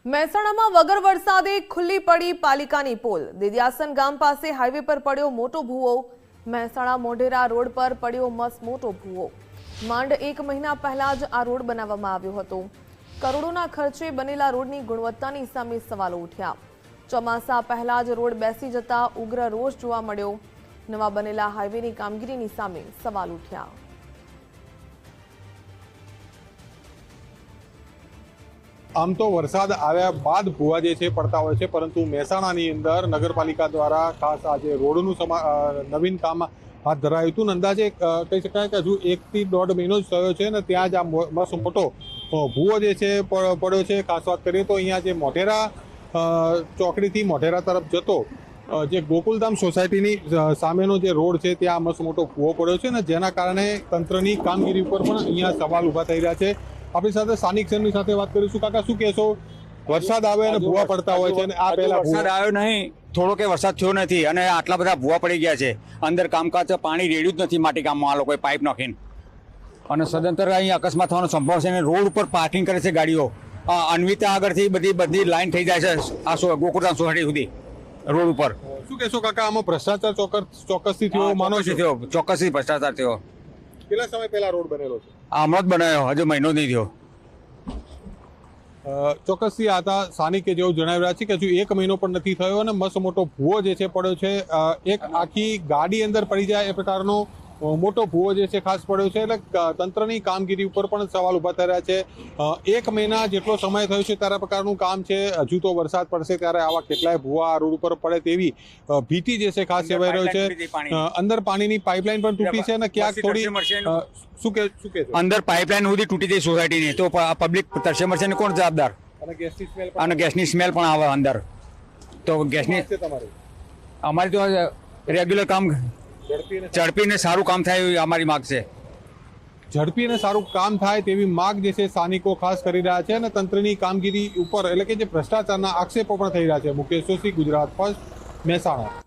મહેસાણામાં વગર વરસાદે ખુલ્લી પડી પાલિકાની પોલ। દેદિયાસન ગામ પાસે હાઈવે પર પડ્યો મોટો ભૂવો। મહેસાણા મોઢેરા રોડ પર પડ્યો મસમોટો ભૂવો। માંડ 1 મહિના પહેલા જ આ રોડ બનાવવામાં આવ્યો હતો। કરોડોના ખર્ચે બનેલા રોડની ગુણવત્તાની સામે સવાલો ઉઠ્યા। ચોમાસા પહેલા જ રોડ બેસી જતા ઉગ્ર રોષ જોવા મળ્યો। નવા બનેલા હાઈવેની કામગીરીની સામે સવાલ ઉઠ્યા। આમ તો વરસાદ આવ્યા બાદ ભૂવા જે છે પડતા હોય છે, પરંતુ મહેસાણાની અંદર નગરપાલિકા દ્વારા ખાસ આજે રોડનું નવીન કામ હાથ ધરાયું હતું। અંદાજે કહી શકાય કે હજુ 1 થી 1.5 મહિનો જ થયો છે ને ત્યાં જ આ મસ્ત મોટો ભૂવો જે છે પડ્યો છે। ખાસ વાત કરીએ તો અહીંયા જે મોઢેરા ચોકડીથી મોઢેરા તરફ જતો જે ગોકુલધામ સોસાયટીની સામેનો જે રોડ છે ત્યાં મસ્ત મોટો ભૂવો પડ્યો છે ને જેના કારણે તંત્રની કામગીરી ઉપર પણ અહીંયા સવાલ ઊભા થઈ રહ્યા છે। આપણી સાથે સ્થાનિક જનની સાથે વાત કરીશું। કાકા, શું કહેશો? વરસાદ આવે અને ભૂવા પડતા હોય છે અને આ પહેલા વરસાદ આવ્યો નહીં, થોડો કે વરસાદ થયો નથી અને આટલા બધા ભૂવા પડી ગયા છે। અંદર કામકાજ પાણી રેડ્યું જ નથી માટી કામમાં આ લોકોએ પાઇપ નાખીને, અને સદંતર અહીં અકસ્માત થવાનો સંભવ છે અને રોડ ઉપર પાર્કિંગ કરે છે ગાડીઓ। અન્વિતા આગળથી બધી લાઈન થઈ જાય છે આ ગોકુળધામ સોસાયટી સુધી રોડ ઉપર। શું કહેશો કાકા, આમાં ભ્રષ્ટાચાર ચોક્કસથી થયો માનો છો? ચોક્કસથી ભ્રષ્ટાચાર થયો। કેટલા સમય પહેલા રોડ બનેલો છે? હમણાં જ બનાવ્યો, હજુ મહિનો નહીં થયો। ચોક્કસથી આતા સ્થાનિકે જેવું જણાવી રહ્યા છે કે હજુ 1 મહિનો પણ નથી થયો અને મસ્ત મોટો ભૂવો જે છે પડ્યો છે। એક આખી ગાડી અંદર પડી જાય એ પ્રકારનો મોટો ભૂવો જે છે ખાસ પડ્યો છે। એટલે તંત્રની કામગીરી ઉપર પણ સવાલ ઊભા થઈ રહ્યા છે। 1 મહિના જેટલો સમય થયો છે ત્યારે પ્રકારનું કામ છે। હજુ તો વરસાદ પડશે ત્યારે આવા કેટલાય ભૂવા આ રોડ ઉપર પડે તેવી ભીતિ જે છે ખાસ સેવાઈ રહ્યો છે। અંદર પાણીની પાઇપલાઇન પણ તૂટી છે અને ક્યાંક થોડી શું કે અંદર પાઇપલાઇન સુધી તૂટી જાય સોસાયટીની, તો પબ્લિક તરસે મરશે ને કોણ જવાબદાર? અને ગેસની સ્મેલ પણ આવે અંદર। તો ગેસની અમારી તો રેગ્યુલર કામ ઝડપીને સારું કામ થાય એવી અમારી માગ છે। ઝડપી અને સારું કામ થાય તેવી માગ જે છે સ્થાનિકો ખાસ કરી રહ્યા છે અને તંત્રની કામગીરી ઉપર એટલે કે જે ભ્રષ્ટાચારના આક્ષેપો પણ થઈ રહ્યા છે। મુકેશ જોશી, ગુજરાત ફર્સ્ટ, મહેસાણા।